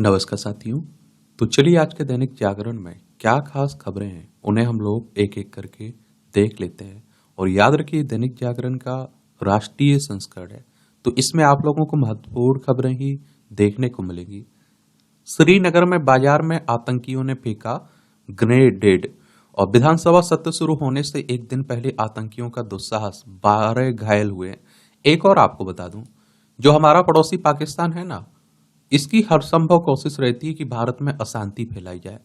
नमस्कार साथियों। तो चलिए आज के दैनिक जागरण में क्या खास खबरें हैं उन्हें हम लोग एक एक करके देख लेते हैं। और याद रखिए दैनिक जागरण का राष्ट्रीय संस्करण है, तो इसमें आप लोगों को महत्वपूर्ण खबरें ही देखने को मिलेगी। श्रीनगर में बाजार में आतंकियों ने फेंका ग्रेनेड और विधानसभा सत्र शुरू होने से एक दिन पहले आतंकियों का दुस्साहस, 12 घायल हुए। एक और आपको बता दूं, जो हमारा पड़ोसी पाकिस्तान है ना, इसकी हर संभव कोशिश रहती है कि भारत में अशांति फैलाई जाए।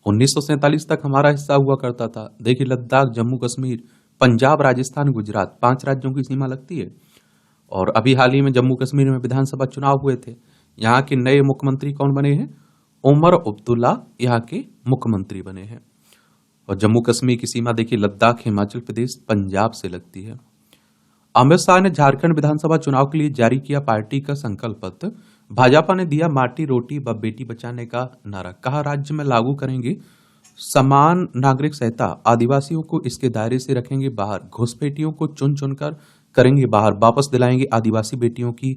1947 तक हमारा हिस्सा हुआ करता था। देखिए लद्दाख, जम्मू कश्मीर, पंजाब, राजस्थान, गुजरात, 5 राज्यों की सीमा लगती है। और अभी हाल ही में जम्मू कश्मीर में विधानसभा चुनाव हुए थे। यहाँ के नए मुख्यमंत्री कौन बने हैं? उमर अब्दुल्ला यहाँ के मुख्यमंत्री बने हैं। और जम्मू कश्मीर की सीमा देखिए लद्दाख, हिमाचल प्रदेश, पंजाब से लगती है। अमित शाह ने झारखंड विधानसभा चुनाव के लिए जारी किया पार्टी का संकल्प पत्र। भाजपा ने दिया माटी रोटी व बेटी बचाने का नारा। कहा राज्य में लागू करेंगे समान नागरिक संहिता, आदिवासियों को इसके दायरे से रखेंगे बाहर, घुसपैठियों को चुन चुनकर करेंगे बाहर, वापस दिलाएंगे आदिवासी बेटियों की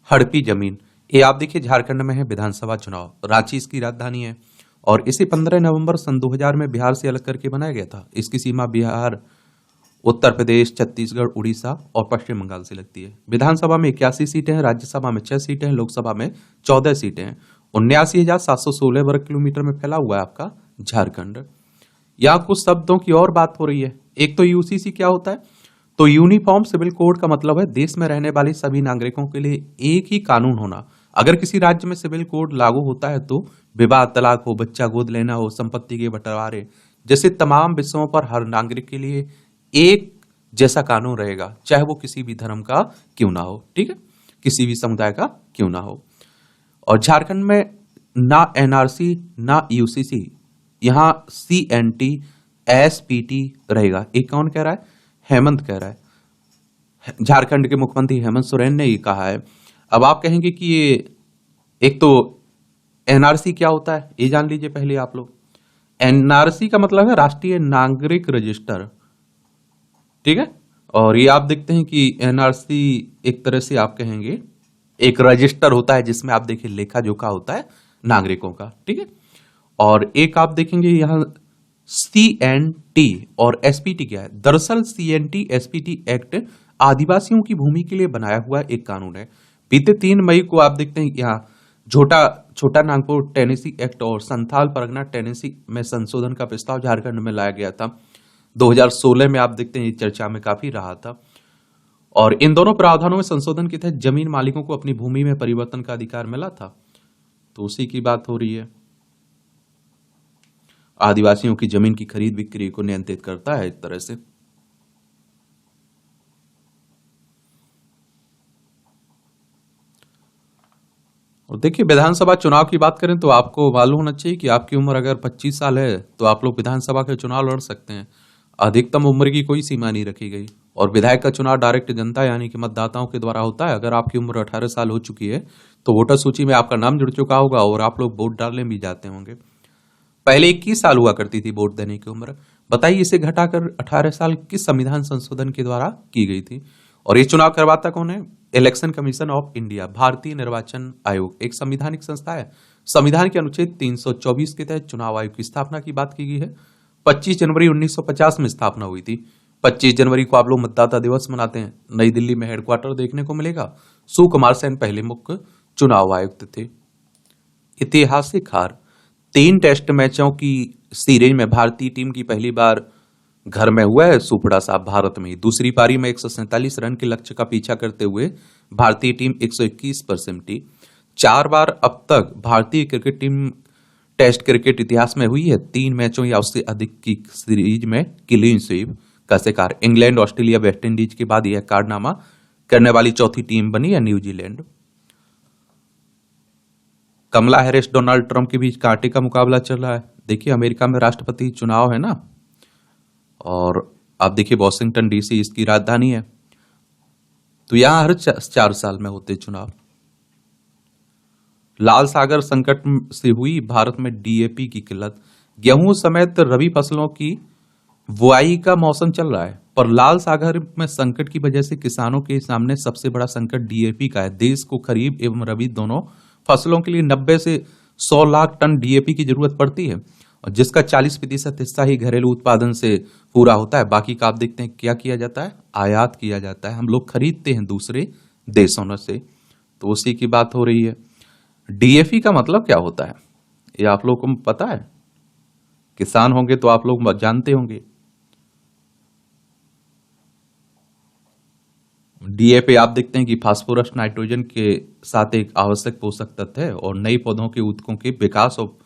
हड़पी जमीन। ये आप देखिए झारखंड में है विधानसभा चुनाव, रांची इसकी राजधानी है। और इसे 15 नवंबर सन 2000 में बिहार से अलग करके बनाया गया था। इसकी सीमा बिहार, उत्तर प्रदेश, छत्तीसगढ़, उड़ीसा और पश्चिम बंगाल से लगती है। विधानसभा में 81 सीटें हैं, राज्यसभा में 6 सीटें हैं, लोकसभा में 14 सीटें हैं। 79,716 वर्ग किलोमीटर में फैला हुआ है आपका झारखंड। यहाँ कुछ शब्दों की और बात हो रही है। एक तो यूसीसी क्या होता है? तो यूनिफॉर्म सिविल कोड का मतलब है देश में रहने वाले सभी नागरिकों के लिए एक ही कानून होना। अगर किसी राज्य में सिविल कोड लागू होता है तो विवाह, तलाक हो, बच्चा गोद लेना हो, संपत्ति के बंटवारे जैसे तमाम विषयों पर हर नागरिक के लिए एक जैसा कानून रहेगा, चाहे वो किसी भी धर्म का क्यों ना हो। ठीक है, किसी भी समुदाय का क्यों ना हो। और झारखंड में ना एनआरसी ना यूसीसी, यहां सीएनटी एसपीटी रहेगा। एक कौन कह रहा है? हेमंत कह रहा है। झारखंड के मुख्यमंत्री हेमंत सोरेन ने ये कहा है। अब आप कहेंगे कि ये एक तो एनआरसी क्या होता है ये जान लीजिए पहले आप लोग। एनआरसी का मतलब है राष्ट्रीय नागरिक रजिस्टर। ठीक है, और ये आप देखते हैं कि एनआरसी एक तरह से आप कहेंगे एक रजिस्टर होता है जिसमें आप देखिए लेखा जोखा होता है नागरिकों का। ठीक है, और एक आप देखेंगे यहां सीएनटी और एसपीटी क्या है। दरअसल सीएनटी एसपीटी एक्ट आदिवासियों की भूमि के लिए बनाया हुआ एक कानून है। बीते 3 मई को आप देखते हैं यहाँ छोटा नागपुर टेनेसी एक्ट और संथाल परगना टेनेसी में संशोधन का प्रस्ताव झारखंड में लाया गया था। 2016 में आप देखते हैं ये चर्चा में काफी रहा था। और इन दोनों प्रावधानों में संशोधन के तहत जमीन मालिकों को अपनी भूमि में परिवर्तन का अधिकार मिला था। तो उसी की बात हो रही है। आदिवासियों की जमीन की खरीद बिक्री को नियंत्रित करता है एक तरह से। और देखिए विधानसभा चुनाव की बात करें तो आपको मालूम होना चाहिए कि आपकी उम्र अगर 25 साल है तो आप लोग विधानसभा के चुनाव लड़ सकते हैं। अधिकतम उम्र की कोई सीमा नहीं रखी गई। और विधायक का चुनाव डायरेक्ट जनता यानी कि मतदाताओं के द्वारा होता है। अगर आपकी उम्र 18 साल हो चुकी है तो वोटर सूची में आपका नाम जुड़ चुका होगा और आप लोग वोट डालने भी जाते होंगे। पहले 21 साल हुआ करती थी वोट देने की उम्र। बताइए इसे घटाकर 18 साल किस संविधान संशोधन के द्वारा की गई थी? और ये चुनाव करवाता कौन है? इलेक्शन कमीशन ऑफ इंडिया, भारतीय निर्वाचन आयोग, एक संवैधानिक संस्था है। संविधान के अनुच्छेद 324 के तहत चुनाव आयोग की स्थापना की बात की गई है। 25 जनवरी 1950 में स्थापना हुई थी। 25 जनवरी को आप लोग मतदाता दिवस मनाते हैं। नई दिल्ली में हेडक्वार्टर देखने को मिलेगा। सुकुमार सेन पहले मुख्य चुनाव आयुक्त थे। ऐतिहासिक हार, 3 टेस्ट मैचों की सीरीज में भारतीय टीम की पहली बार घर में हुआ है सुपड़ा साहब, भारत में। दूसरी पारी में 147 रन के लक्ष्य का पीछा करते हुए भारतीय टीम 121 पर सिमटी। 4 बार अब तक भारतीय क्रिकेट टीम टेस्ट क्रिकेट इतिहास में हुई है 3 मैचों या उससे अधिक की सीरीज में क्लीन स्वीप का शिकार। इंग्लैंड, ऑस्ट्रेलिया, वेस्ट इंडीज के बाद यह कारनामा करने वाली चौथी टीम बनी है न्यूजीलैंड। कमला हैरिस, डोनाल्ड ट्रंप के बीच कांटे का मुकाबला चल रहा है। देखिए अमेरिका में राष्ट्रपति चुनाव है ना, और आप देखिए वॉशिंगटन डीसी इसकी राजधानी है। तो यहां हर 4 साल में होते चुनाव। लाल सागर संकट से हुई भारत में डीएपी की किल्लत। गेहूं समेत रबी फसलों की बुआई का मौसम चल रहा है, पर लाल सागर में संकट की वजह से किसानों के सामने सबसे बड़ा संकट डीएपी का है। देश को खरीफ एवं रबी दोनों फसलों के लिए 90 से 100 लाख टन डीएपी की जरूरत पड़ती है, और जिसका 40% हिस्सा ही घरेलू उत्पादन से पूरा होता है। बाकी का आप देखते हैं क्या किया जाता है, आयात किया जाता है। हम लोग खरीदते हैं दूसरे देशों से। तो उसी की बात हो रही है। डीएपी का मतलब क्या होता है, ये आप लोगों को पता है? किसान होंगे तो आप लोग जानते होंगे। डीएपी आप देखते हैं कि फास्फोरस नाइट्रोजन के साथ एक आवश्यक पोषक तत्व है और नई पौधों के ऊतकों के विकास और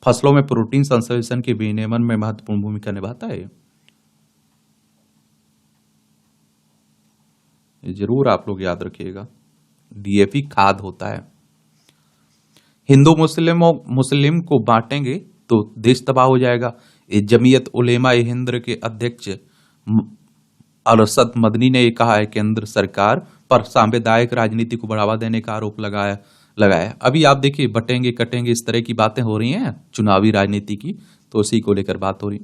फसलों में प्रोटीन संश्लेषण के विनियमन में महत्वपूर्ण भूमिका निभाता है। ये जरूर आप लोग याद रखिएगा, डीएपी खाद होता है। हिंदू मुस्लिम को बांटेंगे तो देश तबाह हो जाएगा। ये जमीयत उलेमा ए हिंद के अध्यक्ष अरशद मदनी ने कहा है केंद्र सरकार पर सांप्रदायिक राजनीति को बढ़ावा देने का आरोप लगाया। अभी आप देखिए, बटेंगे कटेंगे इस तरह की बातें हो रही हैं चुनावी राजनीति की, तो उसी को लेकर बात हो रही।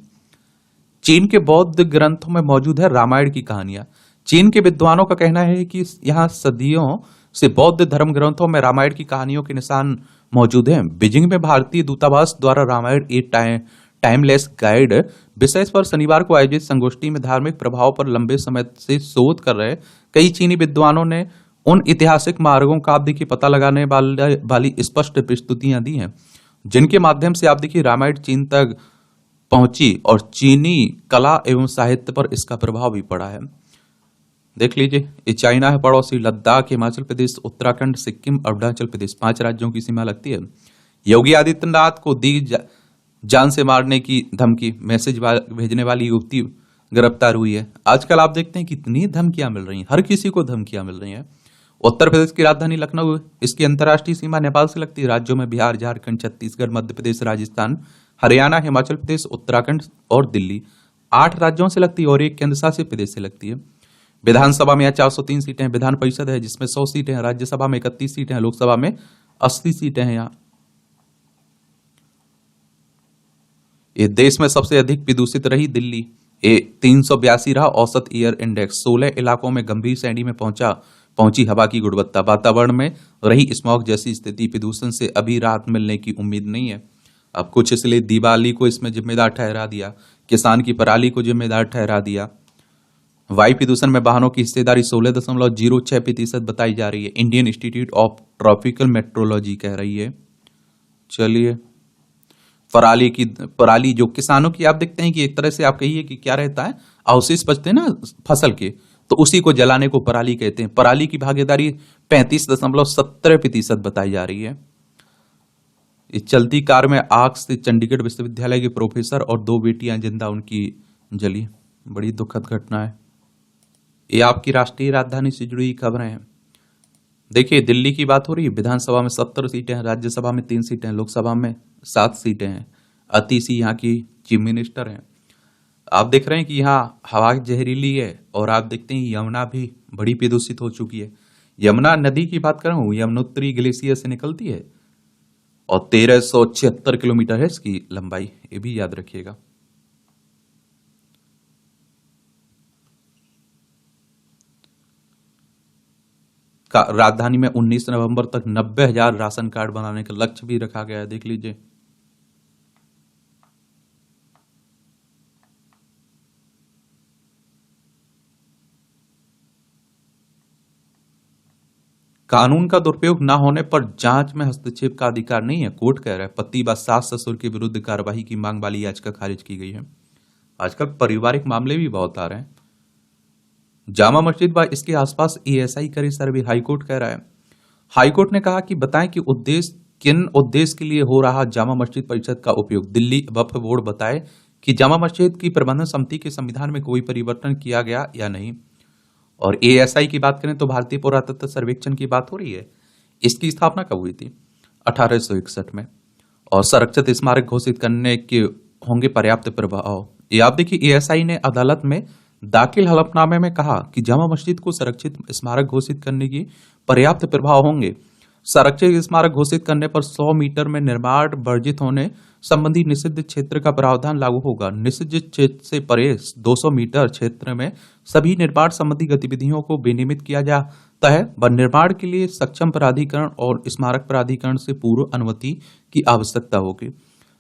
चीन के बौद्ध ग्रंथों में मौजूद है रामायण की कहानियां। चीन के विद्वानों का कहना है कि यहाँ सदियों से बौद्ध धर्म ग्रंथों में रामायण की कहानियों के निशान मौजूद हैं। बीजिंग में भारतीय दूतावास द्वारा रामायण ए टाइमलेस गाइड विषय पर शनिवार को आयोजित संगोष्ठी में धार्मिक प्रभाव पर लंबे समय से शोध कर रहे कई चीनी विद्वानों ने उन ऐतिहासिक मार्गों का आप देखिए पता लगाने वाली स्पष्ट प्रस्तुतियां दी हैं, जिनके माध्यम से आप देखिए रामायण चीन तक पहुंची और चीनी कला एवं साहित्य पर इसका प्रभाव भी पड़ा है। देख लीजिए, ये चाइना है पड़ोसी, लद्दाख, हिमाचल प्रदेश, उत्तराखंड, सिक्किम, अरुणाचल प्रदेश, 5 राज्यों की सीमा लगती है। योगी आदित्यनाथ को दी जान से मारने की धमकी, मैसेज भेजने वाली युवती गिरफ्तार हुई है। आजकल आप देखते हैं कितनी धमकियां मिल रही हैं, हर किसी को धमकियां मिल रही हैं। उत्तर प्रदेश की राजधानी लखनऊ, इसकी अंतर्राष्ट्रीय सीमा नेपाल से लगती है। राज्यों में बिहार, झारखंड, छत्तीसगढ़, मध्य प्रदेश, राजस्थान, हरियाणा, हिमाचल प्रदेश, उत्तराखंड और दिल्ली 8 राज्यों से लगती है और एक केंद्र शासित प्रदेश से लगती है। विधानसभा में 403 सीटें हैं। विधान परिषद है जिसमें 100 सीटें हैं। राज्यसभा में 31 सीटें हैं। लोकसभा में 80 सीटें हैं। यहाँ ये देश में सबसे अधिक प्रदूषित रही दिल्ली, ये 382 रहा औसत एयर इंडेक्स। 16 इलाकों में गंभीर श्रेणी में पहुंची हवा की गुणवत्ता। वातावरण में रही स्मॉग जैसी स्थिति। प्रदूषण से अभी राहत मिलने की उम्मीद नहीं है। अब कुछ इसलिए दिवाली को इसमें जिम्मेदार ठहरा दिया, किसान की पराली को जिम्मेदार ठहरा दिया। वायु प्रदूषण में वाहनों की हिस्सेदारी 16.06% बताई जा रही है, Indian institute of tropical metrology कह रही है। चलिए, पराली जो किसानों की आप देखते हैं कि एक तरह से आप कहिए कि क्या रहता है, अवशेष बचते हैं ना फसल के, तो उसी को जलाने को पराली कहते हैं। पराली की भागीदारी 35.17% बताई जा रही है। इस चलती कार में आग से चंडीगढ़ विश्वविद्यालय के प्रोफेसर और 2 बेटियां जिंदा उनकी जली। बड़ी दुखद घटना है। ये आपकी राष्ट्रीय राजधानी से जुड़ी खबरें हैं। देखिए, दिल्ली की बात हो रही है। विधानसभा में 70 सीटें हैं, राज्यसभा में 3 सीटें हैं, लोकसभा में 7 सीटें हैं। अतिशी यहाँ की चीफ मिनिस्टर हैं। आप देख रहे हैं कि यहाँ हवा जहरीली है और आप देखते हैं यमुना भी बड़ी प्रदूषित हो चुकी है। यमुना नदी की बात करूं, यमुनोत्री ग्लेशियर से निकलती है और 1376 किलोमीटर है इसकी लंबाई, ये भी याद रखिएगा। राजधानी में 19 नवंबर तक 90,000 राशन कार्ड बनाने का लक्ष्य भी रखा गया है। देख लीजिए। कानून का दुरुपयोग न होने पर जांच में हस्तक्षेप का अधिकार नहीं है, कोर्ट कह रहा है। पति व सास ससुर के विरुद्ध कार्रवाई की मांग वाली याचिका खारिज की गई है। आजकल पारिवारिक मामले भी बहुत आ रहे हैं। जामा मस्जिद व इसके आसपास एएसआई करे सर्वे, हाईकोर्ट कह रहा है। हाईकोर्ट ने कहा कि बताएं कि किन उद्देश्य के लिए हो रहा जामा मस्जिद परिषद का उपयोग। दिल्ली वक्फ बोर्ड बताए कि जामा मस्जिद की प्रबंधन समिति के संविधान में कोई परिवर्तन किया गया या नहीं। और एएसआई की बात करें तो भारतीय पुरातत्व सर्वेक्षण की बात हो रही है। इसकी स्थापना कब हुई थी? 1861 में। और संरक्षित स्मारक घोषित करने के होंगे पर्याप्त प्रभाव। ये आप देखिए, एएसआई ने अदालत में दाखिल हलफनामे में कहा कि जामा मस्जिद को संरक्षित स्मारक घोषित करने की पर्याप्त प्रभाव होंगे। संरक्षित स्मारक घोषित करने पर 100 मीटर में निर्माण वर्जित होने संबंधी निषिद्ध क्षेत्र का प्रावधान लागू होगा। निषिद्ध क्षेत्र से परे 200 मीटर क्षेत्र में सभी निर्माण संबंधी गतिविधियों को विनियमित किया जा है व निर्माण के लिए सक्षम प्राधिकरण और स्मारक प्राधिकरण से पूर्व अनुमति की आवश्यकता होगी।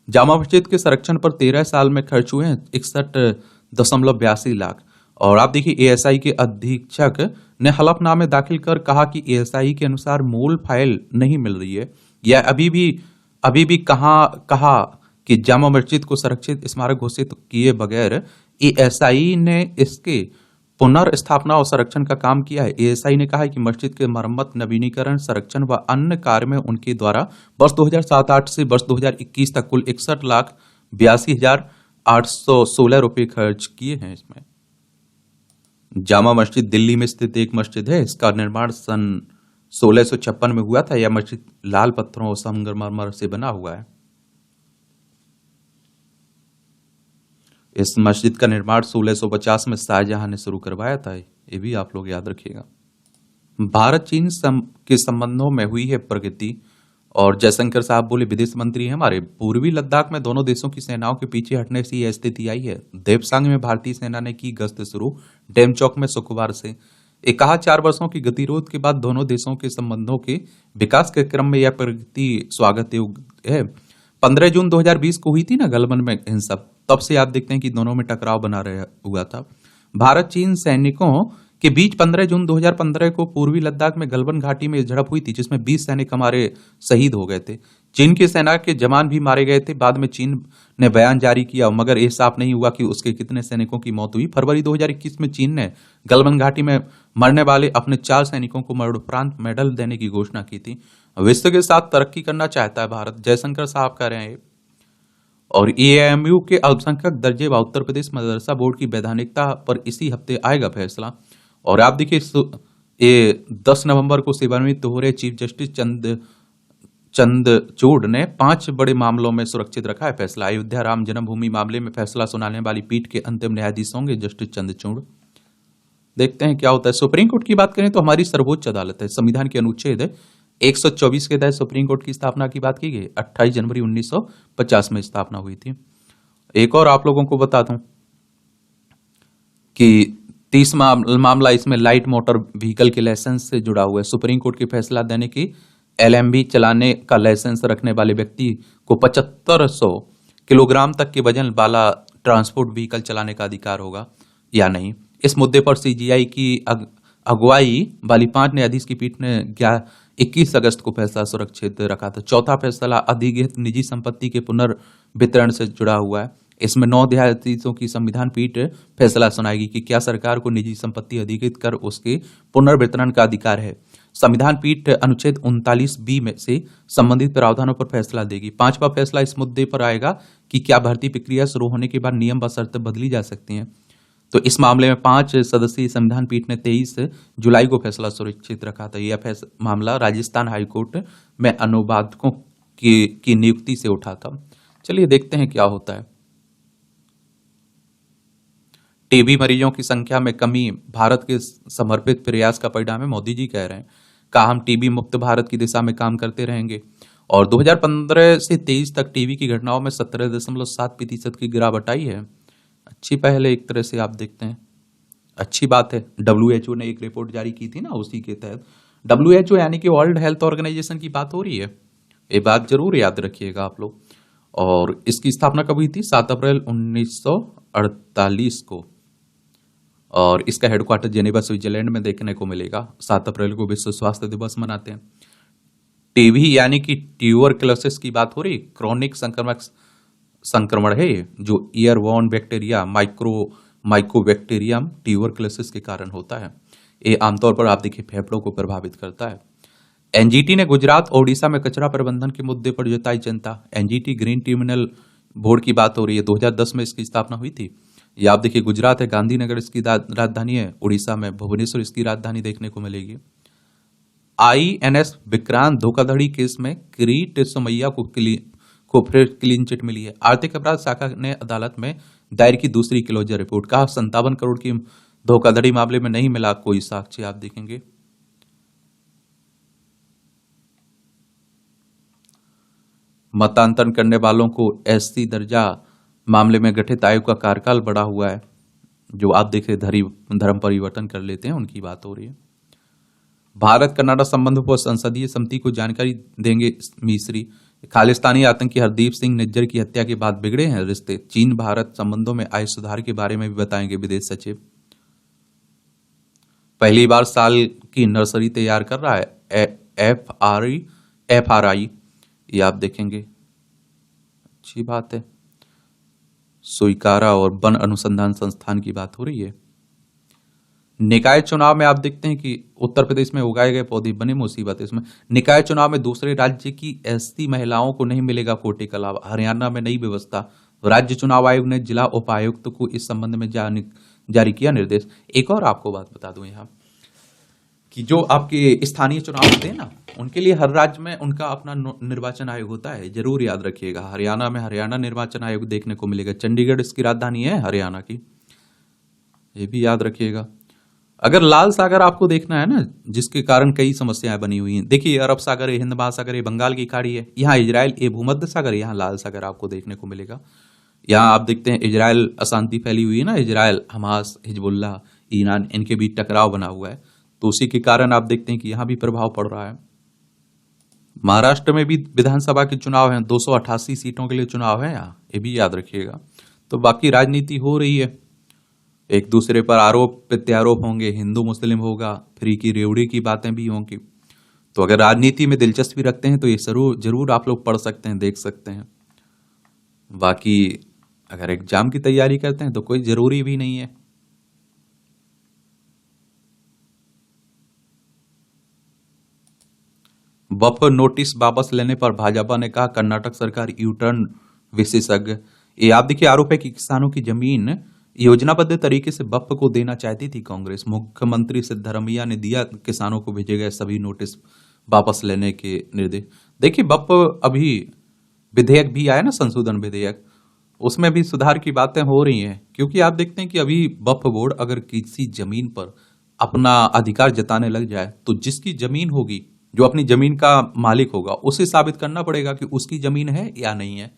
जामा मस्जिद के संरक्षण पर 13 साल में खर्च हुए हैं 61.82 लाख। और आप देखिए एएसआई के अधीक्षक ने हलफनामे दाखिल कर कहा कि एएसआई के अनुसार मूल फाइल नहीं मिल रही है। यह अभी भी कहा कि जामा मस्जिद को संरक्षित स्मारक घोषित किए बगैर एएसआई ने इसके पुनर्स्थापना और संरक्षण का काम किया है। एएसआई ने कहा है कि मस्जिद के मरम्मत, नवीनीकरण, संरक्षण व अन्य कार्य में उनके द्वारा वर्ष 2007-8 से वर्ष 2021 तक कुल 61,82,816 रुपए खर्च किए हैं। इसमें जामा मस्जिद दिल्ली में स्थित एक मस्जिद है। इसका निर्माण सन 1656 में हुआ था। यह मस्जिद लाल पत्थरों और संगमरमर से बना हुआ है। इस मस्जिद का निर्माण 1650 में शाहजहां ने शुरू करवाया था। ये भी आप लोग याद रखिएगा। भारत चीन के संबंधों में हुई है प्रगति। और जयशंकर साहब बोले, विदेश मंत्री हैं हमारे, पूर्वी लद्दाख में दोनों देशों की सेनाओं के पीछे हटने से यह स्थिति आई है। देवसांग में भारतीय सेना ने की गश्त शुरू, डेमचौक में शुक्रवार से। एक कहा 4 वर्षों की गतिरोध के बाद दोनों देशों के संबंधों के विकास के क्रम में यह प्रगति स्वागत योग्य है। 15 जून 2020 को हुई थी ना गलवान में हिंसा, तब से आप देखते हैं कि दोनों में टकराव बना रहा हुआ था। भारत चीन सैनिकों के बीच 15 जून 2015 को पूर्वी लद्दाख में गलवान घाटी में झड़प हुई थी, जिसमें 20 सैनिक हमारे शहीद हो गए थे। चीन की सेना के जवान भी मारे गए थे। बाद में चीन ने बयान जारी किया, मगर यह साफ नहीं हुआ कि उसके कितने सैनिकों की मौत हुई। फरवरी 2021 में चीन ने गलवान घाटी में मरने वाले अपने 4 सैनिकों को मरणोपरांत मेडल देने की घोषणा की थी। विश्व के साथ तरक्की करना चाहता है भारत, जयशंकर साहब कह रहे हैं। और एएमयू के अल्पसंख्यक दर्जे व उत्तर प्रदेश मदरसा बोर्ड की वैधानिकता पर इसी हफ्ते आएगा फैसला। और आप देखिए 10 नवंबर को सेवानिवृत्त हो रहे चीफ जस्टिस चंद्रचूड़ ने 5 बड़े मामलों में सुरक्षित रखा है फैसला। अयोध्या राम जन्मभूमि मामले में फैसला सुनाने वाली पीठ के अंतिम न्यायाधीश होंगे जस्टिस चंद्रचूड़। देखते हैं क्या होता है। सुप्रीम कोर्ट की बात करें तो हमारी सर्वोच्च अदालत है। संविधान के अनुच्छेद 124 के तहत सुप्रीम कोर्ट की स्थापना की बात की गई। 28 जनवरी 1950 में स्थापना हुई थी। एक और आप लोगों को बता दूं कि 30 मामला इसमें लाइट मोटर व्हीकल के लाइसेंस से जुड़ा हुआ है। सुप्रीम कोर्ट के फैसला देने की एलएमवी चलाने का लाइसेंस रखने वाले व्यक्ति को 7500 किलोग्राम तक के वजन वाला ट्रांसपोर्ट व्हीकल चलाने का अधिकार होगा या नहीं। इस मुद्दे पर सीजीआई की अगुवाई वाली 5 न्यायाधीश की पीठ ने 21 अगस्त को फैसला सुरक्षित रखा था। चौथा फैसला अधिगृहित निजी संपत्ति के पुनर्वितरण से जुड़ा हुआ है। इसमें 9 न्यायाधीशों की संविधान पीठ फैसला सुनाएगी कि क्या सरकार को निजी संपत्ति अधिगृहित कर उसके पुनर्वितरण का अधिकार है। संविधान पीठ अनुच्छेद 39B में से संबंधित प्रावधानों पर फैसला देगी। 5वां फैसला इस मुद्दे पर आएगा कि क्या भर्ती प्रक्रिया शुरू होने के बाद नियम व शर्तें बदली जा सकती हैं। तो इस मामले में 5 सदस्यीय संविधान पीठ ने 23 जुलाई को फैसला सुरक्षित रखा था। यह मामला राजस्थान हाईकोर्ट में अनुवादकों की नियुक्ति से उठा था। चलिए देखते हैं क्या होता है। टीबी मरीजों की संख्या में कमी भारत के समर्पित प्रयास का परिणाम है, मोदी जी कह रहे हैं। कहा हम टीबी मुक्त भारत की दिशा में काम करते रहेंगे। और 2015 से 23 तक टीबी की घटनाओं में 17.7% की गिरावट आई है। अच्छी पहल है एक तरह से, आप देखते हैं अच्छी बात है। WHO ने एक रिपोर्ट जारी की थी ना, उसी के तहत WHO यानी कि वर्ल्ड हेल्थ ऑर्गेनाइजेशन की बात हो रही है। ये बात जरूर याद रखिएगा आप लोग। और इसकी स्थापना कब हुई थी? 7 अप्रैल 1948 को। और इसका हेडक्वार्टर जेनेवा स्विट्जरलैंड में देखने को मिलेगा। 7 अप्रैल को विश्व स्वास्थ्य दिवस मनाते हैं। टीबी यानी कि ट्यूबरक्लोसिस की बात हो रही, क्रॉनिक संक्रमण है जो ईयरबोर्न बैक्टीरिया माइकोबैक्टीरियम ट्यूबरक्लोसिस के कारण होता है। ये आमतौर पर आप देखिए फेफड़ों को प्रभावित करता है। एनजीटी ने गुजरात और ओडिशा में कचरा प्रबंधन के मुद्दे पर जताई चिंता। एनजीटी ग्रीन ट्रिब्यूनल बोर्ड की बात हो रही है। 2010 में इसकी स्थापना हुई थी। ये आप देखिए गुजरात है, गांधीनगर इसकी राजधानी है। उड़ीसा में भुवनेश्वर इसकी राजधानी देखने को मिलेगी। INS विक्रांत धोखाधड़ी केस में किरीट सोमैया को फिर क्लीन चिट मिली है। आर्थिक अपराध शाखा ने अदालत में दायर की दूसरी क्लोजर रिपोर्ट। कहा 57 करोड़ की धोखाधड़ी मामले में नहीं मिला कोई साक्ष्य। आप देखेंगे मतांतरण करने वालों को SC दर्जा मामले में गठित आयोग का कार्यकाल बढ़ा हुआ है। जो आप देख रहे धर्म परिवर्तन कर लेते हैं उनकी बात हो रही है। भारत कर्नाटक संबंधों पर संसदीय समिति को जानकारी देंगे मिस्री। खालिस्तानी आतंकी हरदीप सिंह निज्जर की हत्या के बाद बिगड़े हैं रिश्ते, चीन भारत संबंधों में आए सुधार के बारे में भी बताएंगे विदेश सचिव। पहली बार साल की नर्सरी तैयार कर रहा है एफ आर आई, ये आप देखेंगे, अच्छी बात है। सुइकारा और वन अनुसंधान संस्थान की बात हो रही है। निकाय चुनाव में आप देखते हैं कि उत्तर प्रदेश में उगाए गए पौधे बने मुसीबत। इसमें निकाय चुनाव में दूसरे राज्य की एससी महिलाओं को नहीं मिलेगा कोटे का लाभ। हरियाणा में नई व्यवस्था। राज्य चुनाव आयोग ने जिला उपायुक्त को इस संबंध में जारी किया निर्देश। एक और आपको बात बता दूं यहाँ कि जो आपके स्थानीय चुनाव होते हैं ना, उनके लिए हर राज्य में उनका अपना निर्वाचन आयोग होता है, जरूर याद रखिएगा। हरियाणा में हरियाणा निर्वाचन आयोग देखने को मिलेगा। चंडीगढ़ इसकी राजधानी है हरियाणा की, ये भी याद रखिएगा। अगर लाल सागर आपको देखना है ना, जिसके कारण कई समस्याएं बनी हुई हैं, देखिए अरब सागर है, हिंद महासागर है, बंगाल की खाड़ी है, यहाँ इजराइल, ये भूमध्य सागर, यहाँ लाल सागर आपको देखने को मिलेगा। यहाँ आप देखते हैं इजराइल, अशांति फैली हुई है ना, इजराइल, हमास, हिजबुल्लाह, ईरान, इनके बीच टकराव बना हुआ है, तो उसी के कारण आप देखते हैं कि यहाँ भी प्रभाव पड़ रहा है। महाराष्ट्र में भी विधानसभा के चुनाव हैं, 288 सीटों के लिए चुनाव है यहाँ, ये भी याद रखिएगा। तो बाकी राजनीति हो रही है, एक दूसरे पर आरोप प्रत्यारोप होंगे, हिंदू मुस्लिम होगा, फ्री की रेवड़ी की बातें भी होंगी। तो अगर राजनीति में दिलचस्पी रखते हैं तो ये जरूर आप लोग पढ़ सकते हैं, देख सकते हैं। बाकी अगर एग्जाम की तैयारी करते हैं तो कोई जरूरी भी नहीं है। बफर नोटिस वापस लेने पर भाजपा ने कहा कर्नाटक सरकार यू टर्न विशेषज्ञ। ये आप देखिए, आरोप है कि किसानों की जमीन योजनाबद्ध तरीके से बप्प को देना चाहती थी कांग्रेस। मुख्यमंत्री सिद्धरमैया ने दिया किसानों को भेजे गए सभी नोटिस वापस लेने के निर्देश। देखिए बप्प अभी विधेयक भी आया ना, संशोधन विधेयक, उसमें भी सुधार की बातें हो रही हैं, क्योंकि आप देखते हैं कि अभी वक्फ बोर्ड अगर किसी जमीन पर अपना अधिकार जताने लग जाए तो जिसकी जमीन होगी, जो अपनी जमीन का मालिक होगा, उसे साबित करना पड़ेगा कि उसकी जमीन है या नहीं है।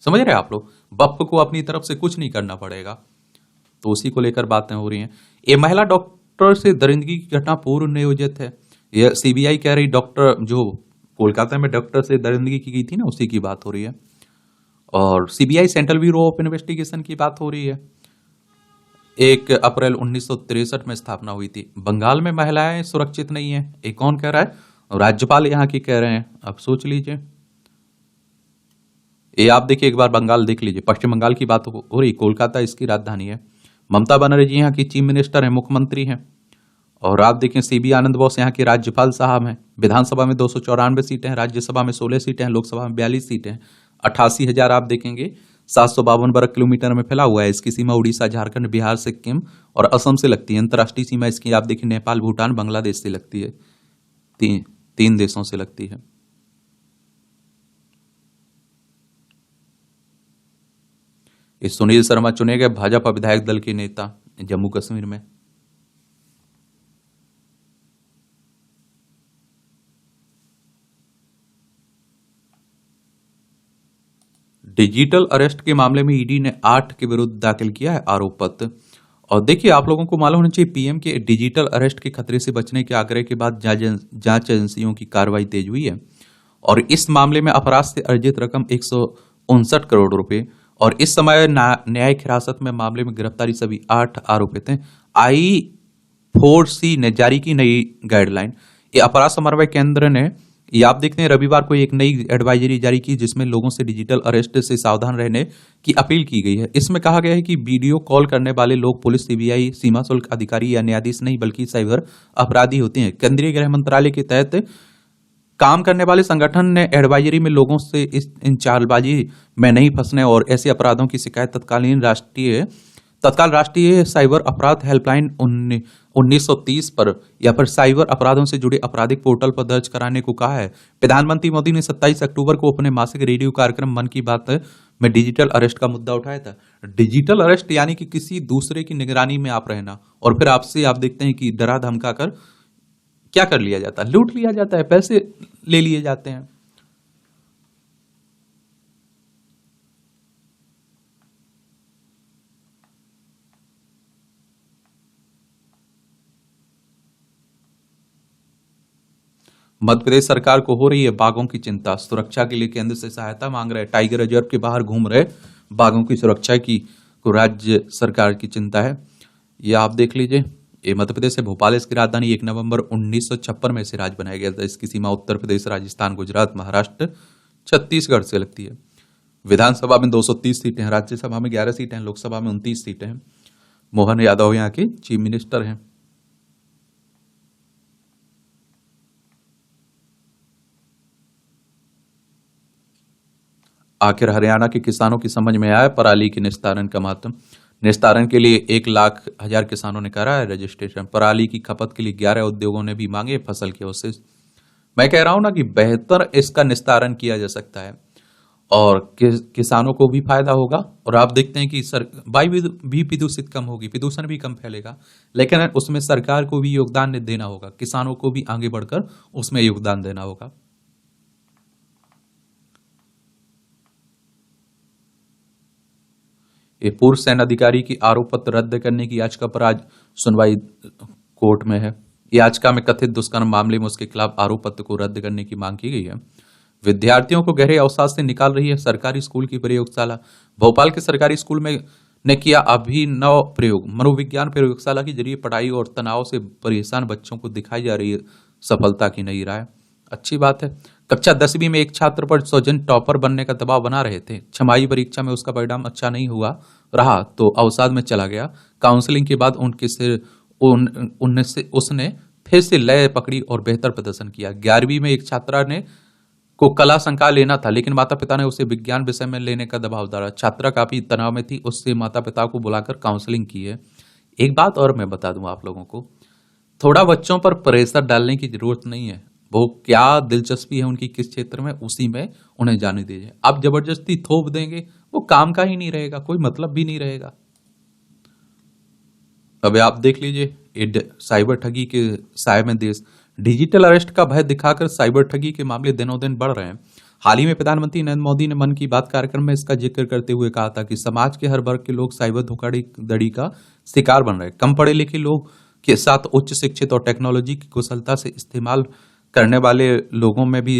समझ रहे हैं आप लोग, वक्फ को अपनी तरफ से कुछ नहीं करना पड़ेगा। तो उसी को लेकर बातें हो रही हैं। ये महिला डॉक्टर से दरिंदगी की घटना पूर्व नियोजित है, यह सीबीआई कह रही। डॉक्टर जो कोलकाता में डॉक्टर से दरिंदगी की गई थी ना, उसी की बात हो रही है। और CBI central bureau of investigation की बात हो रही है। 1 अप्रैल 1963 में स्थापना हुई थी। बंगाल में महिलाएं सुरक्षित नहीं है, ये कौन कह रहा है? राज्यपाल यहाँ की कह रहे हैं। अब सोच लीजिए, ये आप देखिए, एक बार बंगाल देख लीजिए, पश्चिम बंगाल की बात हो रही, कोलकाता इसकी राजधानी है। ममता बनर्जी यहाँ की चीफ मिनिस्टर है, मुख्यमंत्री हैं। और आप देखें सीबी आनंद बोस यहाँ के राज्यपाल साहब हैं। विधानसभा में 294 सीटें हैं, राज्यसभा में 16 सीटें हैं, लोकसभा में 42 सीटें हैं। 88,000 आप देखेंगे 752 वर्ग किलोमीटर में फैला हुआ है। इसकी सीमा उड़ीसा, झारखंड, बिहार, सिक्किम और असम से लगती है। अंतर्राष्ट्रीय सीमा इसकी आप देखिए नेपाल, भूटान, बांग्लादेश से लगती है। तीन देशों से लगती है। इस सुनील शर्मा चुने गए भाजपा विधायक दल के नेता जम्मू कश्मीर में। डिजिटल अरेस्ट के मामले में ईडी ने 8 के विरुद्ध दाखिल किया है आरोप पत्र। और देखिए, आप लोगों को मालूम होना चाहिए, पीएम के डिजिटल अरेस्ट के खतरे से बचने के आग्रह के बाद जांच एजेंसियों की कार्रवाई तेज हुई है। और इस मामले में अपराध से अर्जित रकम 159 करोड़ रुपए। और इस समय न्यायिक हिरासत में मामले में गिरफ्तारी सभी 8 आरोपित हैं। I4C ने जारी की नई गाइडलाइन। ये अपराध समन्वय केंद्र ने, ये आप देखते हैं, रविवार को एक नई एडवाइजरी जारी की, जिसमें लोगों से डिजिटल अरेस्ट से सावधान रहने की अपील की गई है। इसमें कहा गया है कि वीडियो कॉल करने वाले लोग पुलिस, सीबीआई, सीमा शुल्क अधिकारी या न्यायाधीश नहीं, बल्कि साइबर अपराधी होते हैं। केंद्रीय गृह मंत्रालय के तहत काम करने वाले संगठन ने एडवाइजरी में लोगों से इन चालबाजी में नहीं फंसने और ऐसे अपराधों की शिकायत तत्काल राष्ट्रीय साइबर अपराध हेल्पलाइन 1930 पर या फिर साइबर अपराधों से जुड़े आपराधिक पोर्टल पर दर्ज कराने को कहा है। प्रधानमंत्री मोदी ने 27 अक्टूबर को अपने मासिक रेडियो कार्यक्रम मन की बात में डिजिटल अरेस्ट का मुद्दा उठाया था। डिजिटल अरेस्ट यानी कि किसी दूसरे की निगरानी में आप रहना, और फिर आपसे आप देखते हैं कि डरा धमका कर क्या कर लिया जाता है, लूट लिया जाता है, पैसे ले लिए जाते हैं। मध्य प्रदेश सरकार को हो रही है बाघों की चिंता, सुरक्षा के लिए केंद्र से सहायता मांग रहे। टाइगर रिजर्व के बाहर घूम रहे बाघों की सुरक्षा की को राज्य सरकार की चिंता है। ये आप देख लीजिए, ये मध्य प्रदेश है। भोपाल इसकी राजधानी 1 नवंबर 1956 में इसे राज्य बनाया गया था। इसकी सीमा उत्तर प्रदेश, राजस्थान, गुजरात, महाराष्ट्र, छत्तीसगढ़ से लगती है। विधानसभा में 230 सीटें हैं, राज्यसभा में 11 सीटें हैं, लोकसभा में 29 सीटें हैं। मोहन यादव यहाँ के चीफ मिनिस्टर हैं। आखिर हरियाणा के किसानों की समझ में आया पराली के निस्तारण का महत्व। निस्तारण के लिए 1,00,000 किसानों ने करा है रजिस्ट्रेशन। पराली की खपत के लिए 11 उद्योगों ने भी मांगे फसल के अवशेष। मैं कह रहा हूं ना कि बेहतर इसका निस्तारण किया जा सकता है और किसानों को भी फायदा होगा। और आप देखते हैं कि वायु भी प्रदूषित कम होगी, प्रदूषण भी कम फैलेगा, लेकिन उसमें सरकार को भी योगदान देना होगा, किसानों को भी आगे बढ़कर उसमें योगदान देना होगा। ये पूर्व सैन्य अधिकारी की आरोप पत्र रद्द करने की याचिका पर आज सुनवाई कोर्ट में है। याचिका में कथित दुष्कर्म मामले में उसके खिलाफ आरोप पत्र को रद्द करने की मांग की गई है। विद्यार्थियों को गहरे अवसाद से निकाल रही है सरकारी स्कूल की प्रयोगशाला। भोपाल के सरकारी स्कूल में ने किया अभिनव प्रयोग। मनोविज्ञान प्रयोगशाला के जरिए पढ़ाई और तनाव से परेशान बच्चों को दिखाई जा रही है सफलता की नई राह। अच्छी बात है। कक्षा 10वीं में एक छात्र पर स्वजन टॉपर बनने का दबाव बना रहे थे। छमाही परीक्षा में उसका परिणाम अच्छा नहीं हुआ रहा तो अवसाद में चला गया। काउंसलिंग के बाद उसने फिर से लय पकड़ी और बेहतर प्रदर्शन किया। 11वीं में एक छात्रा ने को कला संकाय लेना था, लेकिन माता पिता ने उसे विज्ञान विषय में लेने का दबाव डाला। छात्रा काफी तनाव में थी, उससे माता पिता को बुलाकर काउंसलिंग की है। एक बात और मैं बता दूं आप लोगों को, थोड़ा बच्चों पर प्रेशर डालने की जरूरत नहीं है। वो क्या दिलचस्पी है उनकी किस क्षेत्र में, उसी में उन्हें जाने दीजिए। आप जबरदस्ती थोप देंगे, वो काम का ही नहीं रहेगा, कोई मतलब भी नहीं रहेगा। अब आप देख लीजिए, साइबर ठगी के साय में देश। डिजिटल अरेस्ट का भय दिखाकर साइबर ठगी के मामले दिनों दिन बढ़ रहे हैं। हाल ही में प्रधानमंत्री नरेंद्र मोदी ने मन की बात कार्यक्रम में इसका जिक्र करते हुए कहा था कि समाज के हर वर्ग के लोग साइबर धोखाधड़ी का शिकार बन रहे हैं। कम पढ़े लिखे लोग के साथ उच्च शिक्षित और टेक्नोलॉजी की कुशलता से इस्तेमाल करने वाले लोगों में भी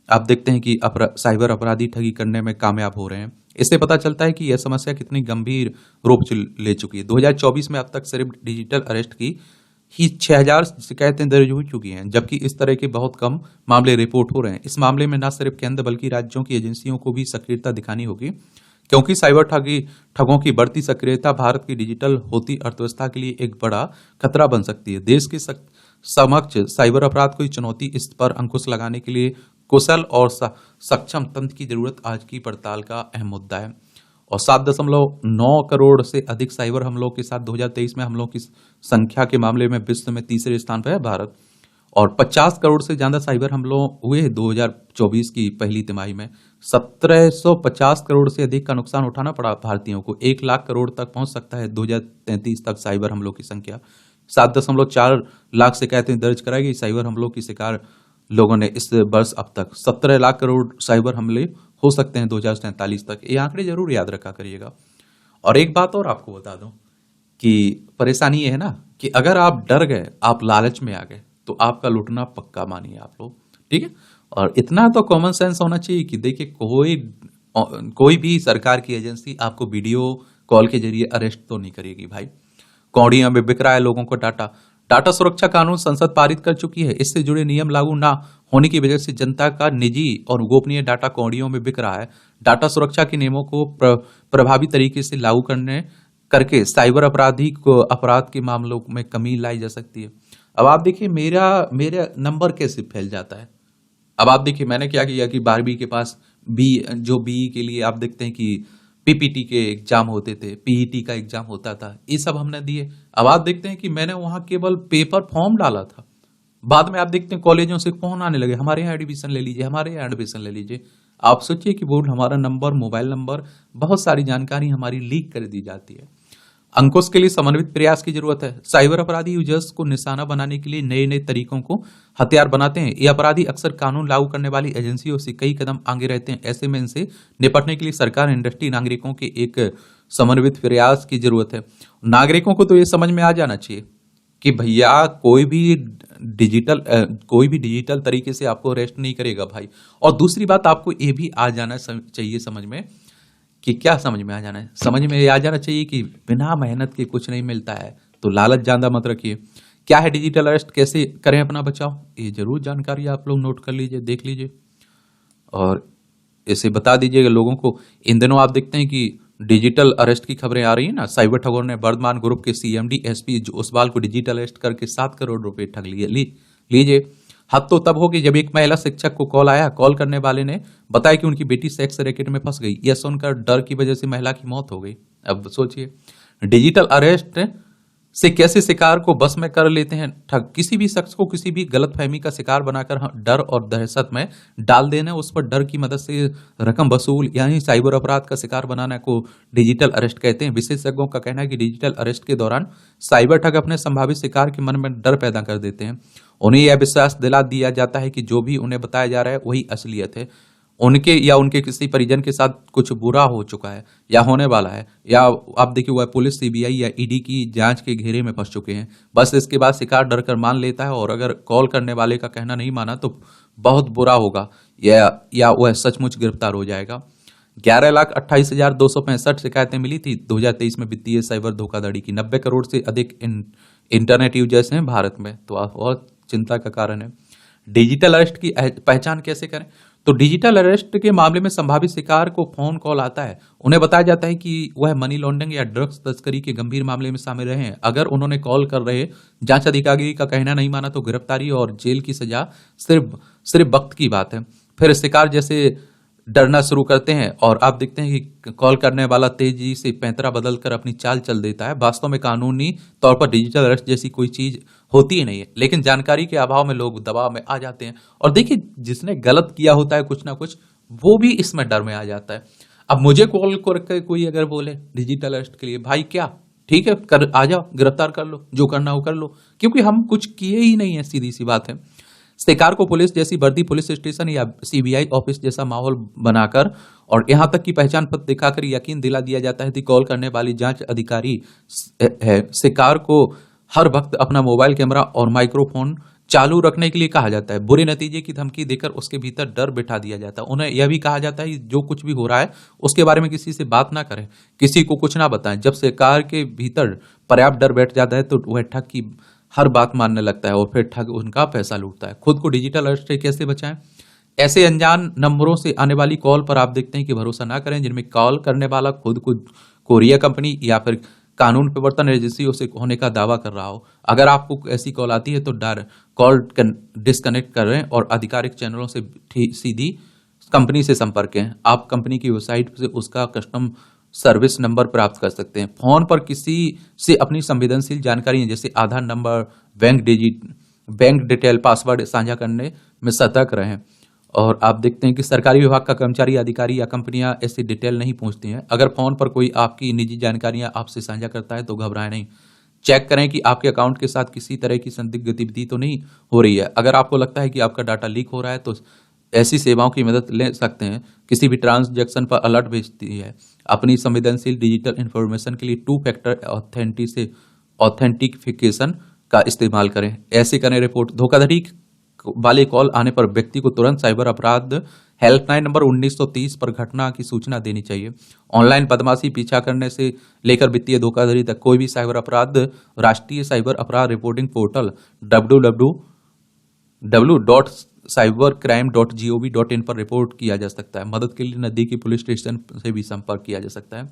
आप देखते हैं कि साइबर अपराधी ठगी करने में कामयाब हो रहे हैं। इससे पता चलता है कि यह समस्या कितनी गंभीर रूप ले चुकी है। 2024 में अब तक सिर्फ डिजिटल अरेस्ट की ही 6,000 शिकायतें दर्ज हो चुकी हैं, जबकि इस तरह के बहुत कम मामले रिपोर्ट हो रहे हैं। इस मामले में न सिर्फ केंद्र बल्कि राज्यों की एजेंसियों को भी सक्रियता दिखानी होगी, क्योंकि साइबर ठगों की बढ़ती सक्रियता भारत की डिजिटल होती अर्थव्यवस्था के लिए एक बड़ा खतरा बन सकती है। देश के समक्ष साइबर अपराध को चुनौती, इस पर अंकुश लगाने के लिए कुशल और सक्षम तंत्र की जरूरत आज की पड़ताल का अहम मुद्दा है। और 7.9 करोड़ से अधिक साइबर हमलों के साथ 2023 में हमलों की संख्या के मामले में विश्व में तीसरे स्थान पर है भारत। और 50 करोड़ से ज्यादा साइबर हमलों हुए 2024 की पहली तिमाही में। 1750 करोड़ से अधिक का नुकसान उठाना पड़ा भारतीयों को। 1 लाख करोड़ तक पहुंच सकता है 2033 तक साइबर हमलों की संख्या। 7.4 लाख शिकायतें दर्ज कराई गई साइबर हमलों की शिकार लोगों ने इस वर्ष अब तक। 17 लाख करोड़ साइबर हमले हो सकते हैं 2047 तक। ये आंकड़े जरूर याद रखा करिएगा। और एक बात और आपको बता दूं कि परेशानी ये है ना कि अगर आप डर गए, आप लालच में आ गए, तो आपका लुटना पक्का मानिए आप लोग, ठीक है। और इतना तो कॉमन सेंस होना चाहिए कि देखिए कोई भी सरकार की एजेंसी आपको वीडियो कॉल के जरिए अरेस्ट तो नहीं करेगी भाई। कौड़ियों में बिक रहा है लोगों को डाटा सुरक्षा कानून संसद पारित कर चुकी है। इससे जुड़े नियम लागू ना होने की वजह से जनता का निजी और गोपनीय डाटा कौड़ियों में बिक रहा है। डाटा सुरक्षा के नियमों को प्रभावी तरीके से लागू करके साइबर अपराध के मामलों में कमी लाई जा सकती है। अब आप देखिए मेरा नंबर कैसे फैल जाता है। अब आप देखिए मैंने क्या किया कि 12वीं के पास बीई के लिए आप देखते हैं कि पीपीटी के एग्जाम होते थे, पीईटी का एग्जाम होता था, ये सब हमने दिए। अब आप देखते हैं कि मैंने वहां केवल पेपर फॉर्म डाला था। बाद में आप देखते हैं कॉलेजों से फोन आने लगे, हमारे यहाँ एडमिशन ले लीजिए, हमारे यहाँ एडमिशन ले लीजिए। आप सोचिए कि वो हमारा नंबर, मोबाइल नंबर, बहुत सारी जानकारी हमारी लीक कर दी जाती है। अंकुश के लिए समन्वित प्रयास की जरूरत है। साइबर अपराधी यूजर्स को निशाना बनाने के लिए नए नए तरीकों को हथियार बनाते हैं। ये अपराधी अक्सर कानून लागू करने वाली एजेंसियों से कई कदम आगे रहते हैं। ऐसे में इनसे निपटने के लिए सरकार, इंडस्ट्री, नागरिकों के एक समन्वित प्रयास की जरूरत है। नागरिकों को तो ये समझ में आ जाना चाहिए कि भैया कोई भी डिजिटल तरीके से आपको अरेस्ट नहीं करेगा भाई। और दूसरी बात, आपको ये भी आ जाना चाहिए समझ में, कि क्या समझ में आ जाना है, समझ में ये आ जाना चाहिए कि बिना मेहनत के कुछ नहीं मिलता है, तो लालच ज्यादा मत रखिए। क्या है डिजिटल अरेस्ट, कैसे करें अपना बचाव, ये जरूर जानकारी आप लोग नोट कर लीजिए, देख लीजिए और इसे बता दीजिएगा लोगों को। इन दिनों आप देखते हैं कि डिजिटल अरेस्ट की खबरें आ रही है ना। साइबर ठगों ने वर्धमान ग्रुप के सीएमडी एसपी जोसवाल को डिजिटल अरेस्ट करके 7 करोड़ रुपए ठग लिए। लीजिए। हद तो तब होगी जब एक महिला शिक्षक को कॉल आया। कॉल करने वाले ने बताया कि उनकी बेटी सेक्स रैकेट में फंस गई। यह सुनकर डर की वजह से महिला की मौत हो गई। अब सोचिए, डिजिटल अरेस्ट से कैसे शिकार को बस में कर लेते हैं ठग। किसी भी शख्स को किसी भी गलतफहमी का शिकार बनाकर डर और दहशत में डाल देना, उस पर डर की मदद से रकम वसूल यानी साइबर अपराध का शिकार बनाना को डिजिटल अरेस्ट कहते हैं। विशेषज्ञों का कहना है कि डिजिटल अरेस्ट के दौरान साइबर ठग अपने संभावित शिकार के मन में डर पैदा कर देते हैं। उन्हें यह विश्वास दिला दिया जाता है कि जो भी उन्हें बताया जा रहा है वही असलियत है। उनके या उनके किसी परिजन के साथ कुछ बुरा हो चुका है या होने वाला है, या आप देखिए वह पुलिस, सीबीआई या ईडी की जांच के घेरे में फंस चुके हैं। बस इसके बाद शिकार डर कर मान लेता है और अगर कॉल करने वाले का कहना नहीं माना तो बहुत बुरा होगा, या वह सचमुच गिरफ्तार हो जाएगा। 11,28,265 शिकायतें मिली थी 2023 में वित्तीय साइबर धोखाधड़ी की। 90 करोड़ से अधिक इंटरनेट यूजर्स हैं भारत में, तो आप बहुत चिंता का कारण है। डिजिटल अरेस्ट की पहचान कैसे करें, तो डिजिटल अरेस्ट के मामले में संभावित शिकार को फोन कॉल आता है। उन्हें बताया जाता है कि वह मनी लॉन्ड्रिंग या ड्रग्स तस्करी के गंभीर मामले में शामिल रहे हैं। अगर उन्होंने कॉल कर रहे जांच अधिकारी का कहना नहीं माना तो गिरफ्तारी और जेल की सजा सिर्फ सिर्फ वक्त की बात है। फिर शिकार जैसे डरना शुरू करते हैं और आप देखते हैं कि कॉल करने वाला तेजी से पैंतरा बदलकर अपनी चाल चल देता है। वास्तव में कानूनी तौर पर डिजिटल अरेस्ट जैसी कोई चीज होती ही नहीं है, लेकिन जानकारी के अभाव में लोग दबाव में आ जाते हैं। और देखिए, जिसने गलत किया होता है कुछ ना कुछ, वो भी इसमें डर में आ जाता है। अब मुझे कॉल करके कोई अगर बोले डिजिटल अरेस्ट के लिए, भाई क्या ठीक है, कर आ जाओ, गिरफ्तार कर लो, जो करना हो कर लो, क्योंकि हम कुछ किए ही नहीं है, सीधी सी बात है। शिकार को पुलिस जैसी वर्दी, पुलिस स्टेशन या सीबीआई ऑफिस जैसा माहौल बनाकर और यहां तक कि पहचान पत्र दिखाकर यकीन दिला दिया जाता है कि कॉल करने वाली जांच अधिकारी है। शिकार को हर वक्त अपना मोबाइल कैमरा और माइक्रोफोन चालू रखने के लिए कहा जाता है। बुरे नतीजे की धमकी देकर उसके भीतर डर बिठा दिया जाता है। उन्हें यह भी कहा जाता है कि जो कुछ भी हो रहा है उसके बारे में किसी से बात ना करें, किसी को कुछ ना बताएं। जब शिकार के भीतर पर्याप्त डर बैठ जाता है तो वह ठग की हर बात मानने लगता है और फिर ठग उनका पैसा लूटता है। खुद को डिजिटल अरेस्ट से कैसे बचाएं, ऐसे अनजान नंबरों से आने वाली कॉल पर आप देखते हैं कि भरोसा ना करें जिनमें कॉल करने वाला खुद को कोरियर कंपनी या फिर कानून प्रवर्तन एजेंसियों से होने का दावा कर रहा हो। अगर आपको ऐसी कॉल आती है तो कॉल डिस्कनेक्ट करें और आधिकारिक चैनलों से सीधी कंपनी से संपर्क करें। आप कंपनी की वेबसाइट से उसका कस्टम सर्विस नंबर प्राप्त कर सकते हैं। फोन पर किसी से अपनी संवेदनशील जानकारी जैसे आधार नंबर, बैंक डिटेल, पासवर्ड साझा करने में सतर्क रहें। और आप देखते हैं कि सरकारी विभाग का कर्मचारी, अधिकारी या कंपनियां ऐसी डिटेल नहीं पूछती हैं। अगर फोन पर कोई आपकी निजी जानकारियां आपसे साझा करता है तो घबराएं नहीं। चेक करें कि आपके अकाउंट के साथ किसी तरह की संदिग्ध गतिविधि तो नहीं हो रही है। अगर आपको लगता है कि आपका डाटा लीक हो रहा है तो ऐसी सेवाओं की मदद ले सकते हैं। किसी भी ट्रांजैक्शन पर अलर्ट भेजती है। अपनी संवेदनशील डिजिटल इंफॉर्मेशन के लिए 2 फैक्टर ऑथेंटिफिकेशन का इस्तेमाल करें। ऐसे करें रिपोर्ट। धोखाधड़ी वाले कॉल आने पर व्यक्ति को तुरंत साइबर अपराध हेल्पलाइन नंबर 1930 पर घटना की सूचना देनी चाहिए। ऑनलाइन बदमाशी, पीछा करने से लेकर वित्तीय धोखाधड़ी तक कोई भी साइबर अपराध राष्ट्रीय साइबर अपराध रिपोर्टिंग पोर्टल www.cybercrime.gov.in पर रिपोर्ट किया जा सकता है। मदद के लिए नजदीकी पुलिस स्टेशन से भी संपर्क किया जा सकता है।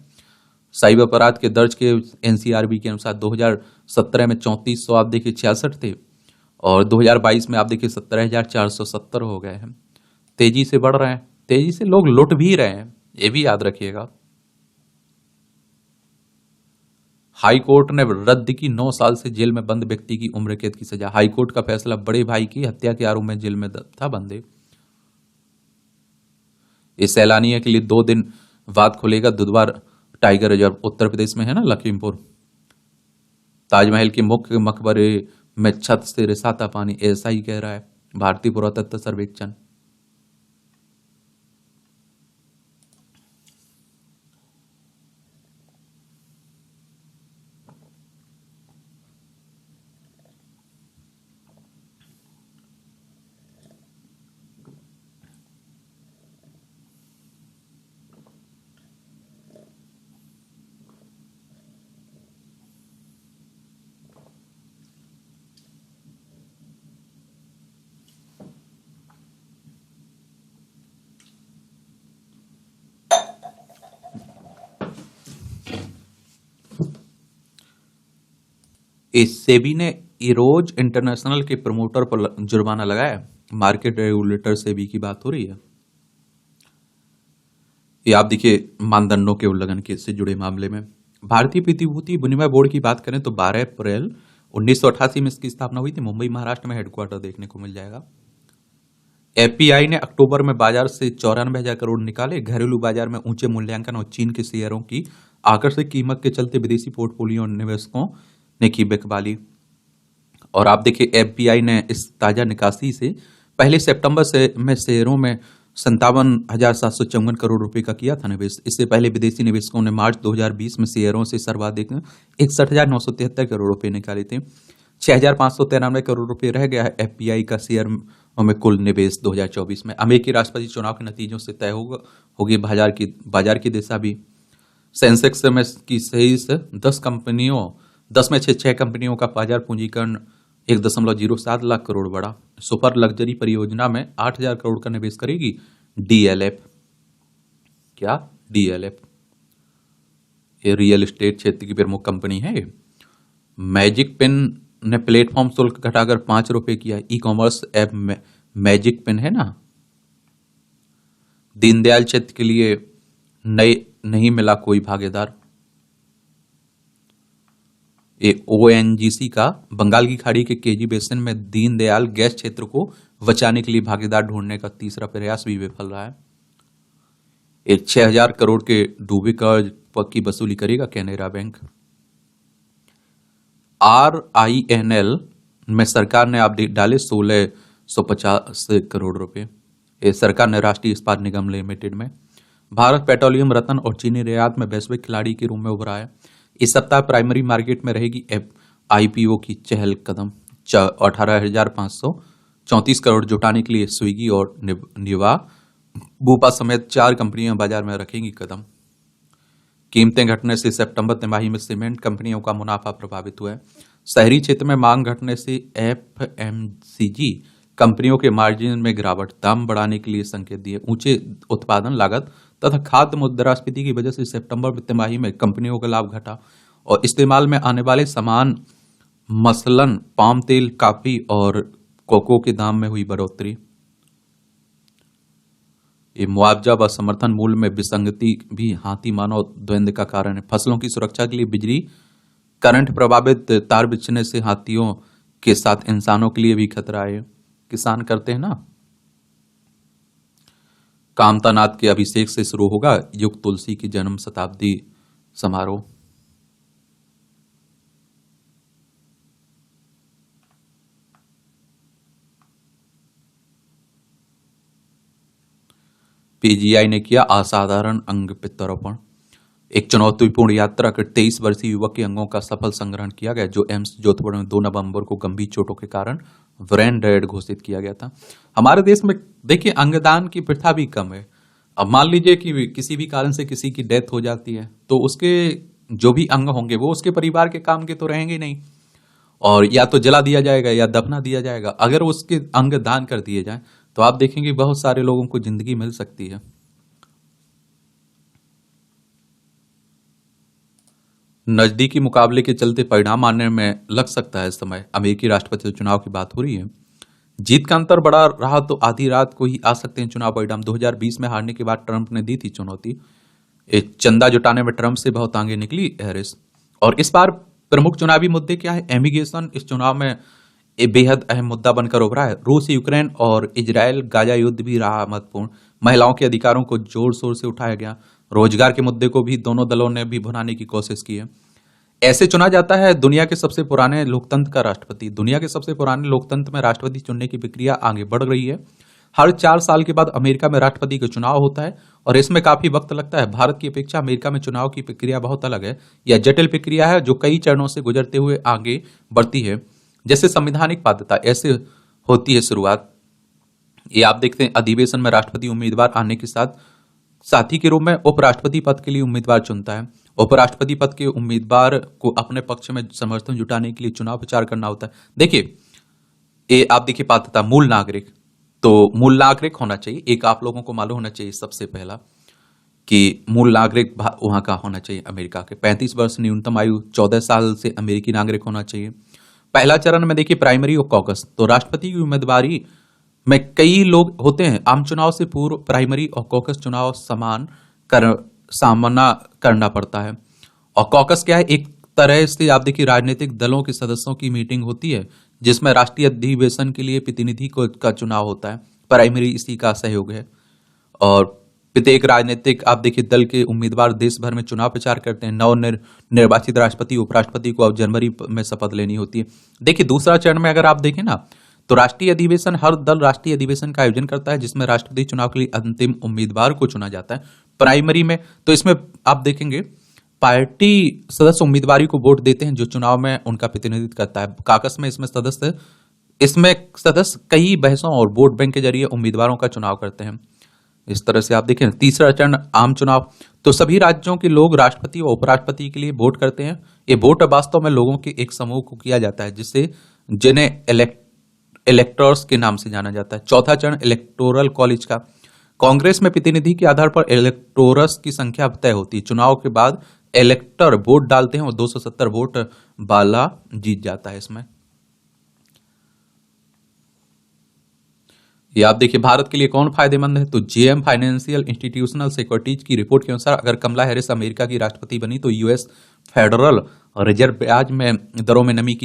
साइबर अपराध के दर्ज के एनसीआरबी के अनुसार 2017 में 3400 आप देखिए 66 थे और 2022 में आप देखिए 17,470 हो गए हैं। तेजी से बढ़ रहे हैं, तेजी से लोग लुट भी रहे हैं, ये भी याद रखिएगा। हाई कोर्ट ने रद्द की 9 साल से जेल में बंद व्यक्ति की उम्र कैद की सजा। हाई कोर्ट का फैसला, बड़े भाई की हत्या के आरोप में जेल में था बंदे। इस सैलानियों के लिए 2 दिन बाद खुलेगा दुधवा टाइगर रिजर्व, उत्तर प्रदेश में है ना, लखीमपुर। ताजमहल के मुख्य मकबरे में छत से रिसाता पानी, ऐसा ही कह रहा है भारतीय पुरातत्व सर्वेक्षण। सेबी ने इरोज इंटरनेशनल के प्रमोटर पर जुर्माना लगाया। मार्केट रेगुलेटर सेबी की बात हो रही है। ये आप देखिए मानदंडों के उल्लंघन के से जुड़े मामले में भारतीय प्रतिभूति विनिमय बोर्ड की बात करें तो 12 अप्रैल 1988 में इसकी स्थापना हुई थी। मुंबई महाराष्ट्र में हेडक्वार्टर देखने को मिल जाएगा। एफपीआई ने अक्टूबर में बाजार से 94,000 करोड़ निकाले। घरेलू बाजार में ऊंचे मूल्यांकन और चीन के शेयरों की आकर्षक कीमत के चलते विदेशी पोर्टफोलियो निवेशकों ने की बिकवाली। और आप देखिए एफपीआई ने इस ताजा निकासी से पहले सितंबर से में शेयरों में 57,754 करोड़ रुपए का किया था निवेश। इससे पहले विदेशी निवेशकों ने मार्च 2020 में शेयरों से सर्वाधिक 61,973 करोड़ रुपए निकाले थे। 6,593 करोड़ रुपए रह गया है एफपीआई का शेयर में कुल निवेश 2024 में। अमेरिकी राष्ट्रपति चुनाव के नतीजों से तय होगी बाजार की दिशा भी। सेंसेक्स में की सही से 10 में 6 कंपनियों का बाजार पूंजीकरण 1.07 लाख करोड़ बढ़ा। सुपर लग्जरी परियोजना में 8,000 करोड़ का निवेश करेगी डीएलएफ। क्या डीएलएफ? ये रियल एस्टेट क्षेत्र की प्रमुख कंपनी है। मैजिक पेन ने प्लेटफॉर्म शुल्क घटाकर 5 रुपए किया। Ecommerce app Magicpin है ना, दीनदयाल क्षेत्र के लिए नहीं मिला कोई भागीदार। ये ओएनजीसी का बंगाल की खाड़ी के केजी बेसिन में दीनदयाल गैस क्षेत्र को बचाने के लिए भागीदार ढूंढने का तीसरा प्रयास भी विफल रहा है। एक 6,000 करोड़ के डूबे कर्ज की वसूली करेगा कैनरा बैंक। RINL में सरकार ने आप डाले 1,650 करोड़ रुपए। सरकार ने राष्ट्रीय इस्पात निगम लिमिटेड में। भारत पेट्रोलियम रत्न और चीनी निर्यात में वैश्विक खिलाड़ी के रूप में उभरा है। इस सप्ताह प्राइमरी मार्केट में रहेगी आईपीओ की चहल कदम। 18,534 करोड़ जुटाने के लिए स्विगी और निवा बूपा समेत 4 कंपनियां बाजार में रखेंगी कदम। कीमतें घटने से सितंबर तिमाही में सीमेंट कंपनियों का मुनाफा प्रभावित हुआ है। शहरी क्षेत्र में मांग घटने से एफएमसीजी कंपनियों के मार्जिन में गिरावट। दाम बढ़ाने के लिए संकेत दिए। ऊंचे उत्पादन लागत तथा खाद्य मुद्रास्फीति की वजह से सितंबर तिमाही में कंपनियों का लाभ घटा और इस्तेमाल में आने वाले सामान मसलन पाम तेल, कॉफी और कोको के दाम में हुई बढ़ोतरी। ये मुआवजा व समर्थन मूल्य में विसंगति भी हाथी मानव द्वंद्व का कारण है। फसलों की सुरक्षा के लिए बिजली करंट प्रभावित तार बिछने से हाथियों के साथ इंसानों के लिए भी खतरा है। किसान करते हैं ना। कामतानाथ के अभिषेक से शुरू होगा युग तुलसी की जन्म शताब्दी समारोह। पीजीआई ने किया असाधारण अंग प्रत्यारोपण। एक चुनौतीपूर्ण यात्रा कर 23 वर्षीय युवक के अंगों का सफल संग्रहण किया गया, जो एम्स जोधपुर में 2 नवंबर को गंभीर चोटों के कारण ब्रेन डेड घोषित किया गया था। हमारे देश में देखिए अंगदान की प्रथा भी कम है। अब मान लीजिए कि किसी भी कारण से किसी की डेथ हो जाती है तो उसके जो भी अंग होंगे वो उसके परिवार के काम के तो रहेंगे नहीं, और या तो जला दिया जाएगा या दफना दिया जाएगा। अगर उसके अंग दान कर दिए जाए तो आप देखेंगे बहुत सारे लोगों को जिंदगी मिल सकती है। नजदीकी मुकाबले के चलते परिणाम आने में लग सकता है समय। अमेरिकी राष्ट्रपति चुनाव की बात हो रही है। जीत का अंतर बड़ा रहा तो आधी रात को ही आ सकते हैं चुनाव परिणाम। 2020 में हारने के बाद ट्रंप ने दी थी चुनौती। एक चंदा जुटाने में ट्रंप से बहुत आगे निकली हैरिस। और इस बार प्रमुख चुनावी मुद्दे क्या है? इमिग्रेशन इस चुनाव में एक बेहद अहम मुद्दा बनकर उभरा है। रूस, यूक्रेन और इजराइल गाजा युद्ध भी रहा महत्वपूर्ण। महिलाओं के अधिकारों को जोर शोर से उठाया गया। रोजगार के मुद्दे को भी दोनों दलों ने भी भुनाने की कोशिश की है। ऐसे चुना जाता है दुनिया के सबसे पुराने लोकतंत्र का राष्ट्रपति। दुनिया के सबसे पुराने लोकतंत्र में राष्ट्रपति चुनने की प्रक्रिया आगे बढ़ रही है। हर 4 साल के बाद अमेरिका में राष्ट्रपति का चुनाव होता है और इसमें काफी वक्त लगता है। भारत की अपेक्षा अमेरिका में चुनाव की प्रक्रिया बहुत अलग है। यह जटिल प्रक्रिया है जो कई चरणों से गुजरते हुए आगे बढ़ती है। जैसे संवैधानिक बाध्यता ऐसे होती है शुरुआत। ये आप देखते हैं अधिवेशन में राष्ट्रपति उम्मीदवार आने के साथ साथी के रूप में उपराष्ट्रपति पद के लिए उम्मीदवार चुनता है। उपराष्ट्रपति पद के उम्मीदवार को अपने पक्ष में समर्थन जुटाने के लिए चुनाव प्रचार करना होता है। देखिए ये आप देखिए पात्रता मूल नागरिक, तो मूल नागरिक होना चाहिए। एक आप लोगों को मालूम होना चाहिए सबसे पहला कि मूल नागरिक वहां का होना चाहिए अमेरिका के, 35 वर्ष न्यूनतम आयु, 14 साल से अमेरिकी नागरिक होना चाहिए। पहला चरण में देखिए प्राइमरी और कॉकस, तो राष्ट्रपति की उम्मीदवारी में कई लोग होते हैं। आम चुनाव से पूर्व प्राइमरी और कॉकस चुनाव सामना करना पड़ता है। और कॉकस क्या है, एक तरह से आप देखिए राजनीतिक दलों के सदस्यों की मीटिंग होती है जिसमें राष्ट्रीय अधिवेशन के लिए प्रतिनिधि का चुनाव होता है। प्राइमरी इसी का सहयोग है। और प्रत्येक राजनीतिक आप देखिए दल के उम्मीदवार देश भर में चुनाव प्रचार करते हैं। निर्वाचित राष्ट्रपति उपराष्ट्रपति को अब जनवरी में शपथ लेनी होती है। देखिए दूसरा चरण में अगर आप देखें ना, तो राष्ट्रीय अधिवेशन, हर दल राष्ट्रीय अधिवेशन का आयोजन करता है जिसमें राष्ट्रपति चुनाव के लिए अंतिम उम्मीदवार को चुना जाता है। प्राइमरी में तो इसमें आप देखेंगे पार्टी सदस्य उम्मीदवारी को वोट देते हैं जो चुनाव में उनका प्रतिनिधित्व करता है। काकस में इसमें सदस्य कई बहसों और वोट बैंक के जरिए उम्मीदवारों का चुनाव करते हैं। इस तरह से आप देखें तीसरा चरण आम चुनाव, तो सभी राज्यों के लोग राष्ट्रपति और उपराष्ट्रपति के लिए वोट करते हैं। ये वोट वास्तव में लोगों के एक समूह को किया जाता है जिन्हें इलेक्टर्स के नाम से जाना जाता है। चौथा चरण इलेक्टोरल कॉलेज का, कांग्रेस में प्रतिनिधि के आधार पर इलेक्टोरस की संख्या तय होती है। चुनाव के बाद इलेक्टर वोट डालते हैं और 270 वोट वाला जीत जाता है। इसमें ये आप देखिए भारत के लिए कौन फायदेमंद है, तो जेएम फाइनेंशियल इंस्टीट्यूशनल सिक्योरिटीज की रिपोर्ट के अनुसार अगर कमला हैरिस अमेरिका की राष्ट्रपति बनी तो यूएस फेडरल रिजर्व ब्याज में दरों में नरमी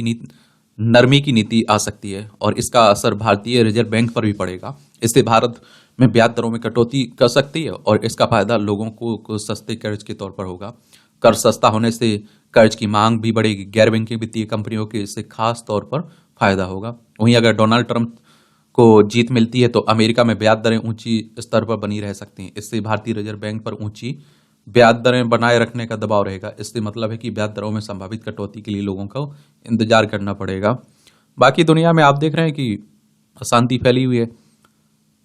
की नीति आ सकती है और इसका असर भारतीय रिजर्व बैंक पर भी पड़ेगा। इससे भारत में ब्याज दरों में कटौती कर सकती है और इसका फायदा लोगों को सस्ते कर्ज के तौर पर होगा। कर्ज सस्ता होने से कर्ज की मांग भी बढ़ेगी। गैर बैंकिंग वित्तीय कंपनियों के इससे खास तौर पर फायदा होगा। वहीं अगर डोनाल्ड ट्रंप को जीत मिलती है तो अमेरिका में ब्याज दरें ऊंची स्तर पर बनी रह सकती हैं। इससे भारतीय रिजर्व बैंक पर ऊंची ब्याज दरें बनाए रखने का दबाव रहेगा। इससे मतलब है कि ब्याज दरों में संभावित कटौती के लिए लोगों को इंतजार करना पड़ेगा। बाकी दुनिया में आप देख रहे हैं कि अशांति फैली हुई है।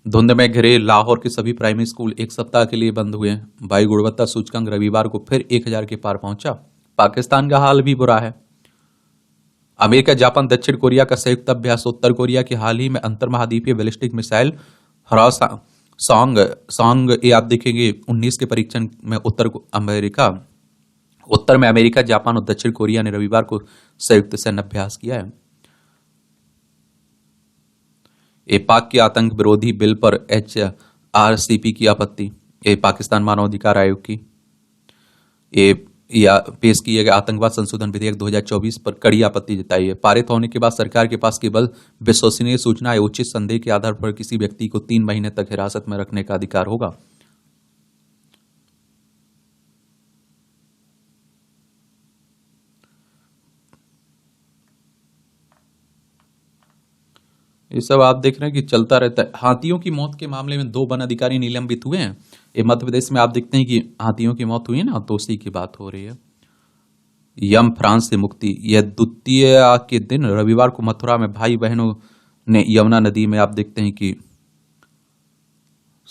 धुंध में घिरे लाहौर के सभी प्राइमरी स्कूल एक सप्ताह के लिए बंद हुए हैं। वायु गुणवत्ता सूचकांक रविवार को फिर 1000 के पार पहुंचा। पाकिस्तान का हाल भी बुरा है। अमेरिका, जापान, दक्षिण कोरिया का संयुक्त अभ्यास। उत्तर कोरिया की हाल ही में अंतर महाद्वीपीय बैलिस्टिक मिसाइल सॉन्ग ये आप देखेंगे 19 के परीक्षण में उत्तर में अमेरिका, जापान और दक्षिण कोरिया ने रविवार को संयुक्त सैन्य अभ्यास किया है। ये पाक के आतंक विरोधी बिल पर एचआरसीपी की आपत्ति। ये पाकिस्तान मानवाधिकार आयोग की पेश किए गए आतंकवाद संशोधन विधेयक 2024 पर कड़ी आपत्ति जताई है। पारित होने के बाद सरकार के पास केवल विश्वसनीय सूचना या उचित संदेह के आधार पर किसी व्यक्ति को 3 महीने तक हिरासत में रखने का अधिकार होगा। ये सब आप देख रहे हैं कि चलता रहता है। हाथियों की मौत के मामले में 2 वन अधिकारी निलंबित हुए हैं। ये मध्य प्रदेश में आप देखते हैं कि हाथियों की मौत हुई है ना, तो उसी की बात हो रही है। यम फ्रांस से मुक्ति। यह द्वितीय के दिन रविवार को मथुरा में भाई बहनों ने यमुना नदी में आप देखते हैं कि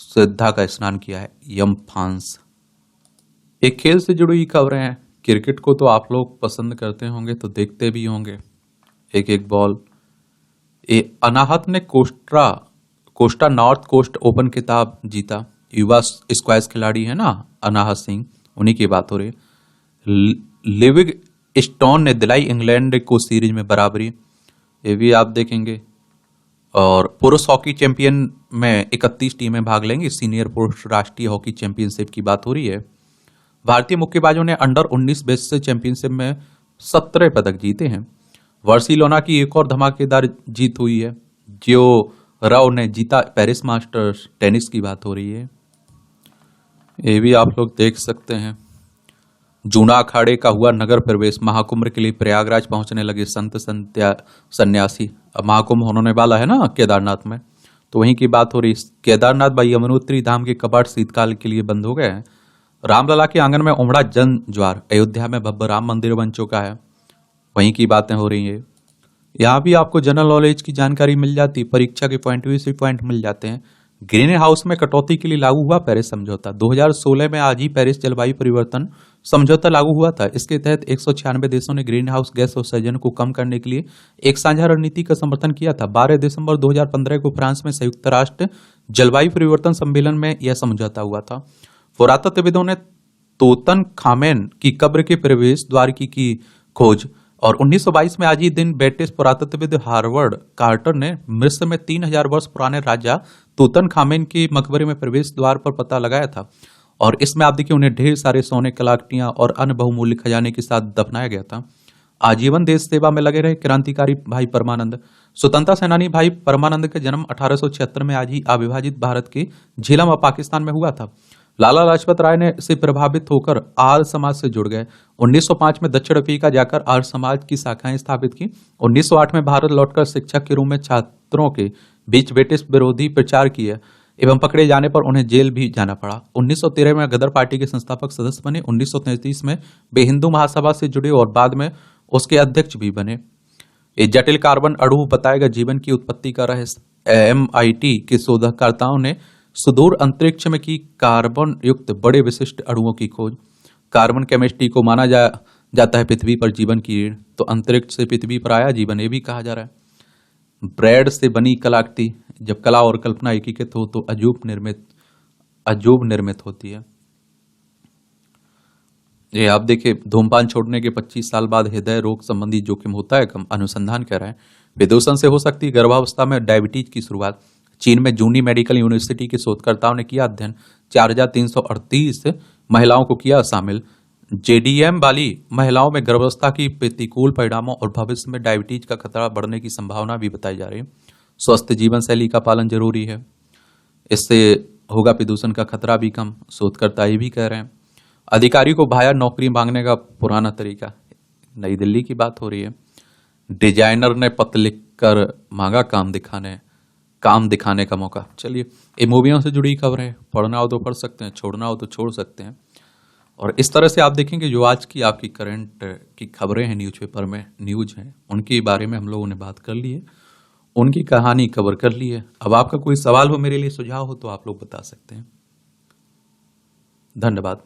श्रद्धा का स्नान किया है। यम फ्रांस। एक खेल से जुड़ी खबरें हैं। क्रिकेट को तो आप लोग पसंद करते होंगे तो देखते भी होंगे। एक बॉल अनाहत ने कोस्टा नॉर्थ कोस्ट ओपन खिताब जीता। युवा स्क्वैश खिलाड़ी है ना अनाहत सिंह, उन्हीं की बात हो रही है। लिविंग स्टोन ने दिलाई इंग्लैंड को सीरीज में बराबरी। ये भी आप देखेंगे। और पुरुष हॉकी चैंपियन में 31 टीमें भाग लेंगी। सीनियर पुरुष राष्ट्रीय हॉकी चैंपियनशिप की बात हो रही है। भारतीय मुक्केबाजों ने अंडर 19 बेस्ट चैंपियनशिप में 17 पदक जीते हैं। बार्सिलोना की एक और धमाकेदार जीत हुई है। जियो राव ने जीता पेरिस मास्टर्स। टेनिस की बात हो रही है। ये भी आप लोग देख सकते हैं। जूना अखाड़े का हुआ नगर प्रवेश। महाकुंभ के लिए प्रयागराज पहुंचने लगे संत सन्यासी। अब महाकुंभ होने वाला है ना केदारनाथ में, तो वहीं की बात हो रही। केदारनाथ व यमुनोत्री धाम के कपाट शीतकाल के लिए बंद हो गए हैं। रामलला के आंगन में उमड़ा जन ज्वार। अयोध्या में भव्य राम मंदिर बन चुका है। वहीं की बातें हो रही है। यहाँ भी आपको जनरल नॉलेज की जानकारी मिल जाती है। परीक्षा के पॉइंट मिल जाते हैं। ग्रीन हाउस में कटौती के लिए लागू हुआ पेरिस समझौता। 2016 में आज ही पेरिस जलवायु परिवर्तन समझौता लागू हुआ था। इसके तहत 196 देशों ने ग्रीन हाउस गैस उत्सर्जन को कम करने के लिए एक साझा रणनीति का समर्थन किया था। 12 दिसंबर 2015 को फ्रांस में संयुक्त राष्ट्र जलवायु परिवर्तन सम्मेलन में यह समझौता हुआ था। पुरातत्वविदों ने तूतनखामेन की कब्र के प्रवेश द्वार की खोज। और 1922 में आज ही दिन ब्रिटिश पुरातत्वविद हार्वर्ड कार्टर ने मिस्र में 3000 वर्ष पुराने राजा तूतनखामेन के मकबरे में प्रवेश द्वार पर पता लगाया था। और इसमें आप देखिए उन्हें ढेर सारे सोने, कलाकृतियां और अन्य बहुमूल्य खजाने के साथ दफनाया गया था। आजीवन देश सेवा में लगे रहे क्रांतिकारी भाई परमानंद। स्वतंत्रता सेनानी भाई परमानंद का जन्म 1876 में आज ही अविभाजित भारत के झेलम और पाकिस्तान में हुआ था। लाला लाजपत राय ने से प्रभावित होकर आर्य समाज से जुड़ गए। 1905 में दक्षिण अफ्रीका जाकर आर्य समाज की शाखाएं स्थापित की। 1908 में भारत लौटकर शिक्षक के रूप में छात्रों के बीच ब्रिटिश विरोधी प्रचार किए एवं पकड़े जाने पर उन्हें जेल भी जाना पड़ा। 1913 में गदर पार्टी के संस्थापक सदस्य बने। 1933 में वे हिंदू महासभा से जुड़े और बाद में उसके अध्यक्ष भी बने। एक जटिल कार्बन अणु बताएगा जीवन की उत्पत्ति का रहस्य। MIT के शोधकर्ताओं ने सुदूर अंतरिक्ष में की कार्बन युक्त बड़े विशिष्ट अणुओं की खोज। कार्बन केमिस्ट्री को माना जाता है पृथ्वी पर जीवन की रीढ़, तो अंतरिक्ष से पृथ्वी पर आया जीवन, ये भी कहा जा रहा है। ब्रेड से बनी कलाकृति, जब कला और कल्पना एकीकृत हो तो अजूब निर्मित होती है। ये आप देखिए, धूमपान छोड़ने के 25 साल बाद हृदय रोग संबंधी जोखिम होता है कम, अनुसंधान कह रहा है। प्रदूषण से हो सकती है गर्भावस्था में डायबिटीज की शुरुआत। चीन में जूनी मेडिकल यूनिवर्सिटी के शोधकर्ताओं ने किया अध्ययन। 4338 महिलाओं को किया शामिल। JDM वाली महिलाओं में गर्भावस्था की प्रतिकूल परिणामों और भविष्य में डायबिटीज का खतरा बढ़ने की संभावना भी बताई जा रही है। स्वस्थ जीवन शैली का पालन जरूरी है, इससे होगा प्रदूषण का खतरा भी कम, शोधकर्ता ये भी कह रहे हैं। अधिकारी को भाया नौकरी मांगने का पुराना तरीका, नई दिल्ली की बात हो रही है। डिजाइनर ने पत्र लिखकर मांगा काम दिखाने का मौका। चलिए, ये मूवियों से जुड़ी खबर है, पढ़ना हो तो पढ़ सकते हैं, छोड़ना हो तो छोड़ सकते हैं। और इस तरह से आप देखेंगे जो आज की आपकी करंट की खबरें हैं न्यूज़पेपर में, न्यूज हैं, उनके बारे में हम लोगों ने बात कर ली है, उनकी कहानी कवर कर ली है। अब आपका कोई सवाल हो, मेरे लिए सुझाव हो, तो आप लोग बता सकते हैं। धन्यवाद।